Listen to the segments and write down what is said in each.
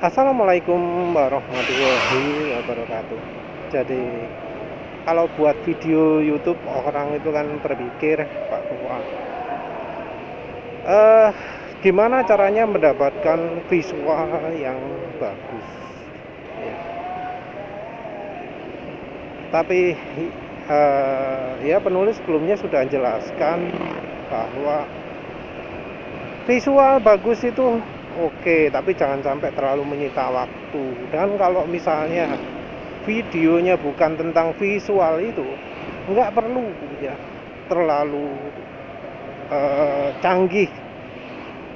Assalamualaikum warahmatullahi wabarakatuh. Jadi kalau buat video YouTube orang itu kan berpikir bahwa gimana caranya mendapatkan visual yang bagus ya. Tapi ya penulis sebelumnya sudah jelaskan bahwa visual bagus itu oke, tapi jangan sampai terlalu menyita waktu. Dan kalau misalnya videonya bukan tentang visual itu, nggak perlu ya terlalu canggih.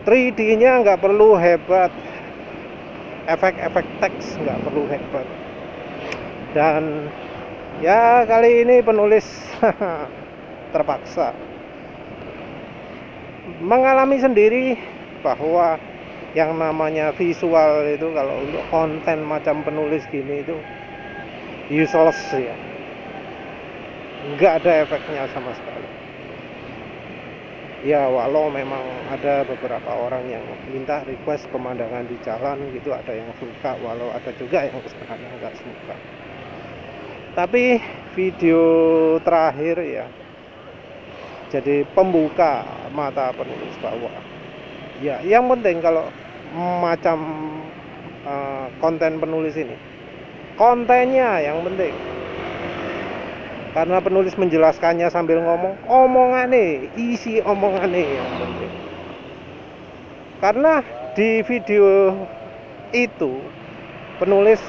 3D-nya nggak perlu hebat, efek-efek teks nggak perlu hebat. Dan ya kali ini penulis terpaksa mengalami sendiri bahwa yang namanya visual itu kalau untuk konten macam penulis gini itu useless ya, nggak ada efeknya sama sekali ya. Walau memang ada beberapa orang yang minta request pemandangan di jalan gitu, ada yang suka, walau ada juga yang sebenarnya nggak suka. Tapi video terakhir ya jadi pembuka mata penulis bahwa ya yang penting kalau macam konten penulis ini, kontennya yang penting, karena penulis menjelaskannya sambil ngomong omongane, isi omongane yang penting. Karena di video itu penulis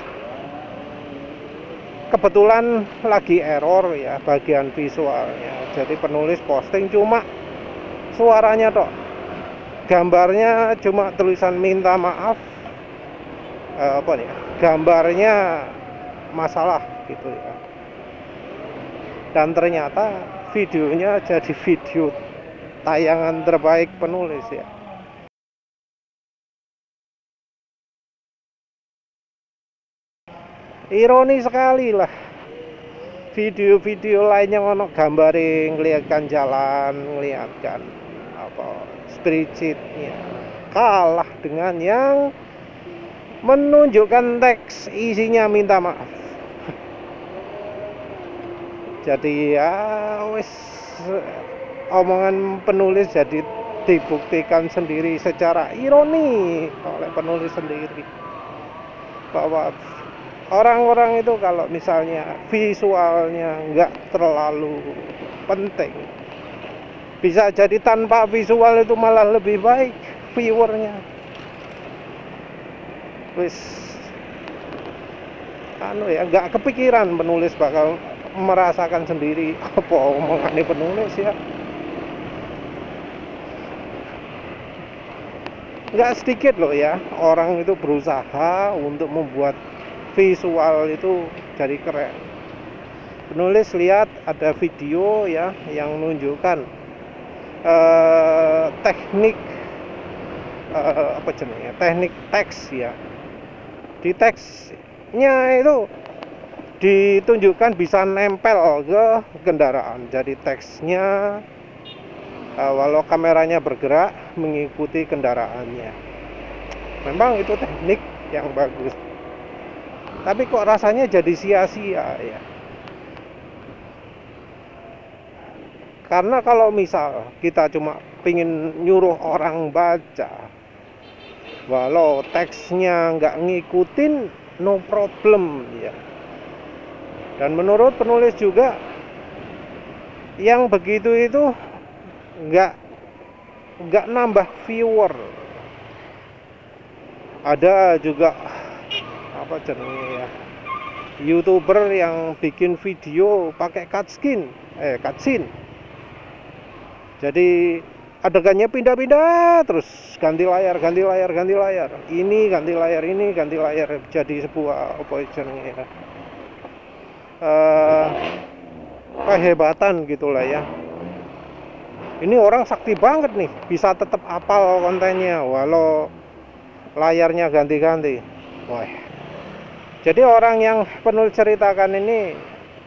kebetulan lagi error ya bagian visualnya, jadi penulis posting cuma suaranya tok, gambarnya cuma tulisan minta maaf, gambarnya masalah gitu ya. Dan ternyata videonya jadi video tayangan terbaik penulis ya. Ironi sekali lah, video-video lainnya ono gambare ngeliatkan jalan, ngeliatkan spreadsheetnya, kalah dengan yang menunjukkan teks isinya minta maaf. Jadi ya wes, omongan penulis jadi dibuktikan sendiri secara ironi oleh penulis sendiri bahwa orang-orang itu kalau misalnya visualnya nggak terlalu penting, bisa jadi tanpa visual itu malah lebih baik viewernya. Wis nggak kepikiran penulis bakal merasakan sendiri apa omongannya penulis ya. Nggak sedikit loh ya orang itu berusaha untuk membuat visual itu jadi keren. Penulis lihat ada video ya yang menunjukkan teknik teknik teks ya. Di teksnya itu ditunjukkan bisa nempel ke kendaraan. Jadi teksnya walau kameranya bergerak mengikuti kendaraannya. Memang itu teknik yang bagus. Tapi kok rasanya jadi sia-sia ya. Karena kalau misal kita cuma pingin nyuruh orang baca, walau teksnya nggak ngikutin, no problem ya. Dan menurut penulis juga yang begitu itu nggak nambah viewer. Ada juga YouTuber yang bikin video pakai cutscene. Jadi adegannya pindah-pindah terus, ganti layar. Ini ganti layar, jadi sebuah kehebatan gitulah ya. Ini orang sakti banget nih, bisa tetap hafal kontennya walau layarnya ganti-ganti. Wah. Jadi orang yang penulis ceritakan ini,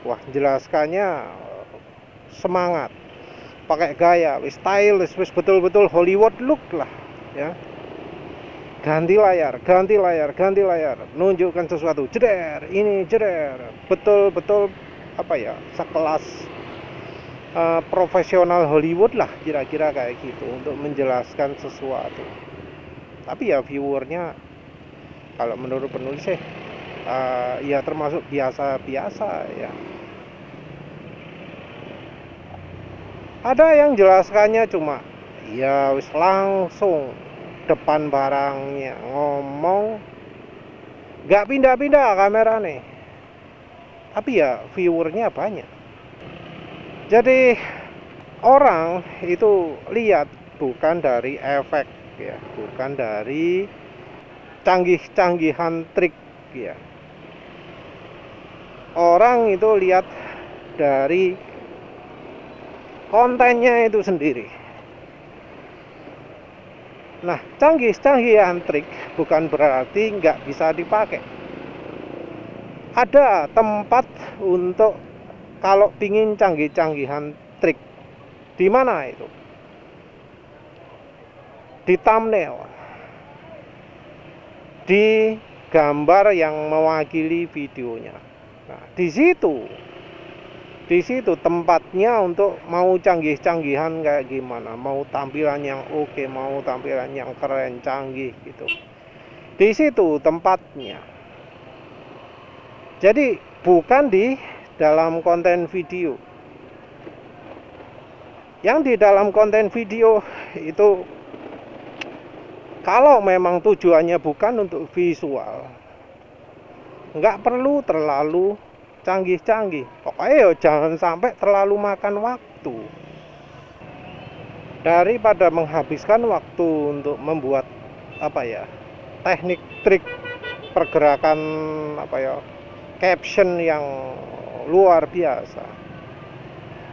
wah jelaskannya semangat, pakai gaya, stylish, betul-betul Hollywood look lah ya. ganti layar, ganti layar, ganti layar, nunjukkan sesuatu, jeder, ini jeder, betul-betul apa ya, sekelas profesional Hollywood lah kira-kira kayak gitu untuk menjelaskan sesuatu. Tapi ya viewernya kalau menurut penulis sih ya termasuk biasa-biasa ya. Ada yang jelaskannya cuma ya wis langsung depan barangnya ngomong, nggak pindah-pindah kamera nih, tapi ya viewernya banyak. Jadi orang itu lihat bukan dari efek ya, bukan dari canggih-canggihan trik ya. Orang itu lihat dari kontennya itu sendiri. Nah, canggih-canggihan trik bukan berarti nggak bisa dipakai. Ada tempat untuk kalau pingin canggih-canggihan trik. Di mana itu? Di thumbnail. Di gambar yang mewakili videonya. Nah, di situ tempatnya untuk mau canggih-canggihan kayak gimana, mau tampilan yang oke, mau tampilan yang keren, canggih gitu. Di situ tempatnya. Jadi bukan di dalam konten video. Yang di dalam konten video itu kalau memang tujuannya bukan untuk visual, nggak perlu terlalu canggih-canggih. Pokoknya ya jangan sampai terlalu makan waktu. Daripada menghabiskan waktu untuk membuat apa ya, teknik trik pergerakan apa ya, caption yang luar biasa,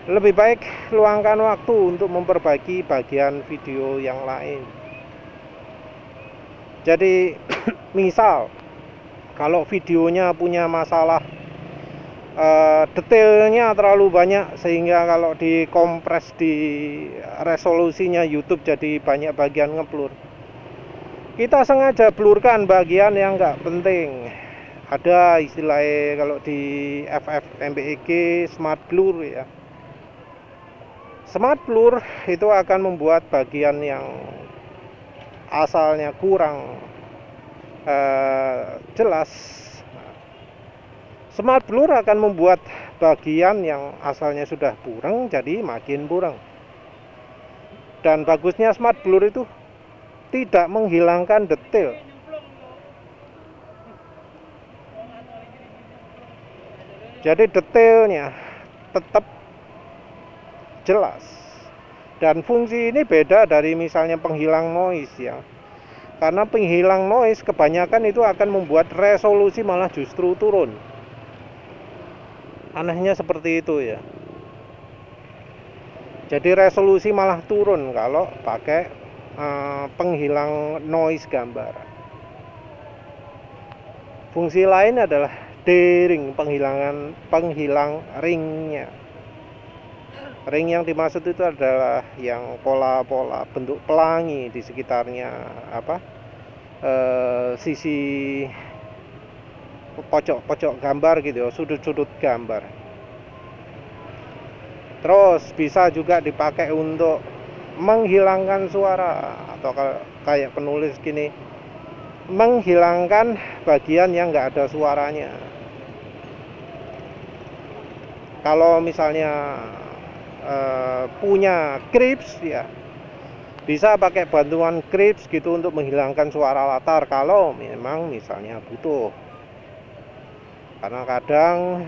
lebih baik luangkan waktu untuk memperbaiki bagian video yang lain. Jadi misal kalau videonya punya masalah detailnya terlalu banyak sehingga kalau dikompres di resolusinya YouTube jadi banyak bagian ngeblur, kita sengaja blurkan bagian yang nggak penting. Ada istilahnya kalau di FFmpeg smart blur ya. Smart blur itu akan membuat bagian yang asalnya kurang jelas. Smart blur akan membuat bagian yang asalnya sudah burem jadi makin burem. Dan bagusnya smart blur itu tidak menghilangkan detail. Jadi detailnya tetap jelas. Dan fungsi ini beda dari misalnya penghilang noise ya. Karena penghilang noise kebanyakan itu akan membuat resolusi malah justru turun. Anehnya seperti itu ya. Jadi resolusi malah turun kalau pakai penghilang noise gambar. Fungsi lain adalah dering, penghilang ringnya. Ring yang dimaksud itu adalah yang pola-pola bentuk pelangi di sekitarnya sisi pojok-pojok gambar gitu ya, sudut-sudut gambar. Terus bisa juga dipakai untuk menghilangkan suara atau kayak penulis gini, menghilangkan bagian yang nggak ada suaranya. Kalau misalnya punya Crips ya, bisa pakai bantuan Crips gitu untuk menghilangkan suara latar kalau memang misalnya butuh. Karena kadang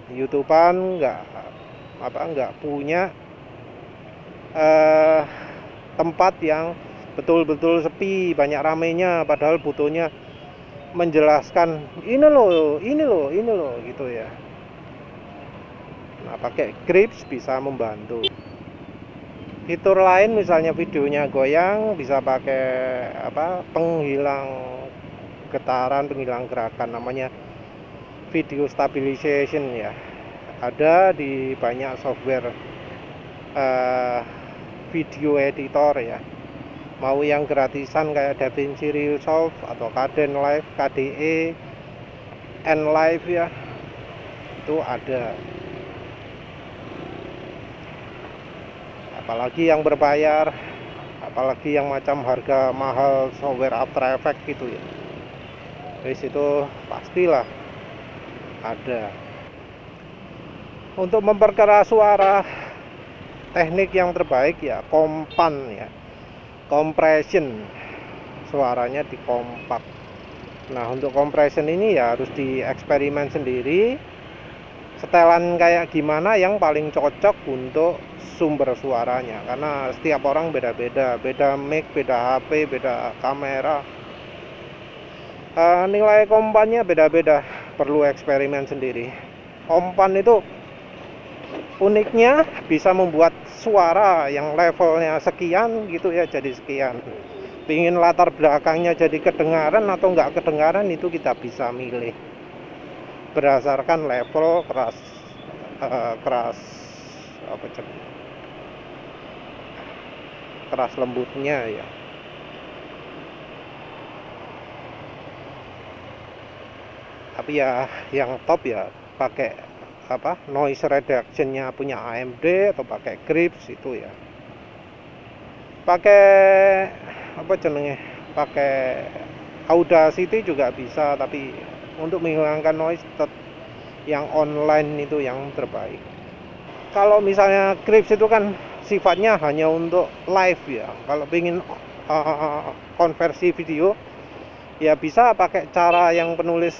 YouTubean nggak punya tempat yang betul-betul sepi, banyak ramenya, padahal butuhnya menjelaskan ini loh gitu ya. Nah, pakai Crips bisa membantu. Fitur lain misalnya videonya goyang bisa pakai penghilang getaran, penghilang gerakan, namanya video stabilization ya. Ada di banyak software video editor ya. Mau yang gratisan kayak DaVinci Resolve atau Kdenlive, KDE, Nlive ya, itu ada. Apalagi yang berbayar, apalagi yang macam harga mahal software After Effects gitu ya. Di situ pastilah ada. Untuk memperkeras suara, teknik yang terbaik ya kompan ya, compression, suaranya dikompak. Nah, untuk compression ini ya harus dieksperimen sendiri, setelan kayak gimana yang paling cocok untuk sumber suaranya, karena setiap orang beda-beda, beda mic, beda HP, beda kamera, nilai kompannya beda-beda, perlu eksperimen sendiri. Kompan itu uniknya bisa membuat suara yang levelnya sekian gitu ya jadi sekian. Pingin latar belakangnya jadi kedengaran atau nggak kedengaran, itu kita bisa milih berdasarkan level keras keras lembutnya ya. Tapi ya yang top ya pakai noise reductionnya punya AMD atau pakai Grips itu ya. Pakai pakai Audacity juga bisa, tapi untuk menghilangkan noise yang online itu yang terbaik. Kalau misalnya Grips itu kan sifatnya hanya untuk live ya. Kalau ingin konversi video ya bisa pakai cara yang penulis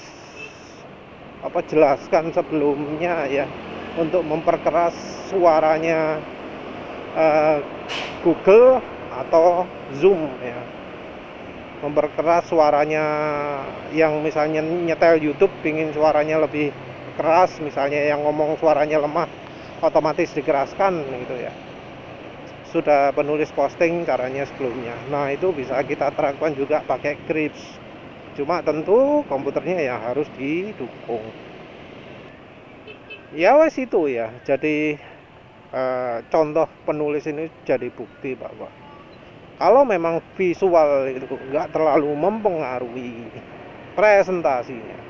jelaskan sebelumnya ya, untuk memperkeras suaranya Google atau Zoom ya, memperkeras suaranya yang misalnya nyetel YouTube pingin suaranya lebih keras, misalnya yang ngomong suaranya lemah otomatis dikeraskan gitu ya. Sudah penulis posting caranya sebelumnya. Nah, itu bisa kita terapkan juga pakai Grips. Cuma tentu komputernya ya harus didukung. Ya wes itu ya. Jadi contoh penulis ini jadi bukti bahwa kalau memang visual itu nggak terlalu mempengaruhi presentasinya,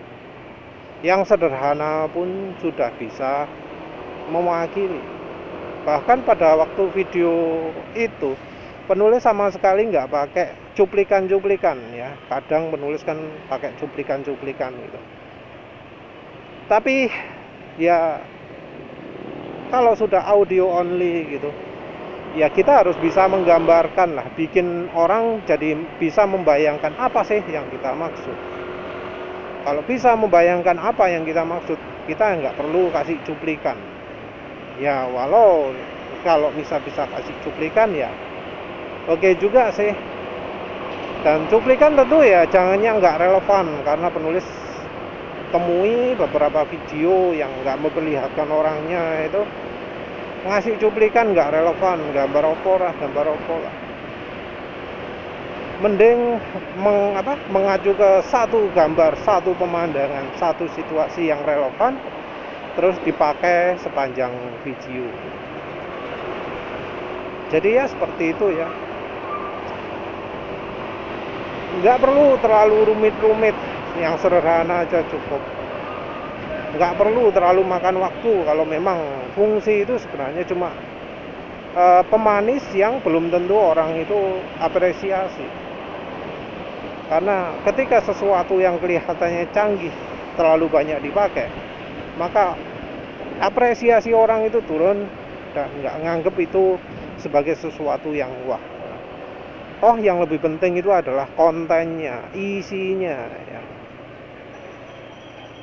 yang sederhana pun sudah bisa mewakili. Bahkan pada waktu video itu penulis sama sekali nggak pakai cuplikan-cuplikan ya. Kadang penulis kan pakai cuplikan-cuplikan gitu. Tapi ya kalau sudah audio only gitu, ya kita harus bisa menggambarkan lah, bikin orang jadi bisa membayangkan apa sih yang kita maksud. Kalau bisa membayangkan apa yang kita maksud, kita nggak perlu kasih cuplikan. Ya walau kalau bisa kasih cuplikan ya oke juga sih. Dan cuplikan tentu ya jangannya nggak relevan, karena penulis temui beberapa video yang nggak memperlihatkan orangnya itu ngasih cuplikan nggak relevan, gambar opo lah. Mending mengacu ke satu gambar, satu pemandangan, satu situasi yang relevan, terus dipakai sepanjang video. Jadi ya seperti itu ya. Nggak perlu terlalu rumit-rumit, yang sederhana aja cukup. Nggak perlu terlalu makan waktu kalau memang fungsi itu sebenarnya cuma pemanis yang belum tentu orang itu apresiasi. Karena ketika sesuatu yang kelihatannya canggih terlalu banyak dipakai, maka apresiasi orang itu turun dan nggak nganggep itu sebagai sesuatu yang wah. Oh, yang lebih penting itu adalah kontennya, isinya ya.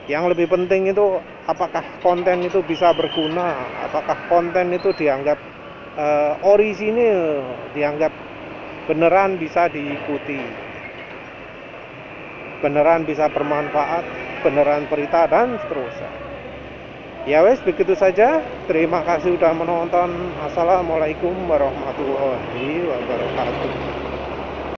Yang lebih penting itu apakah konten itu bisa berguna, apakah konten itu dianggap orisinil, dianggap beneran bisa diikuti, beneran bisa bermanfaat, beneran berita dan seterusnya. Ya wes, begitu saja. Terima kasih sudah menonton. Assalamualaikum warahmatullahi wabarakatuh.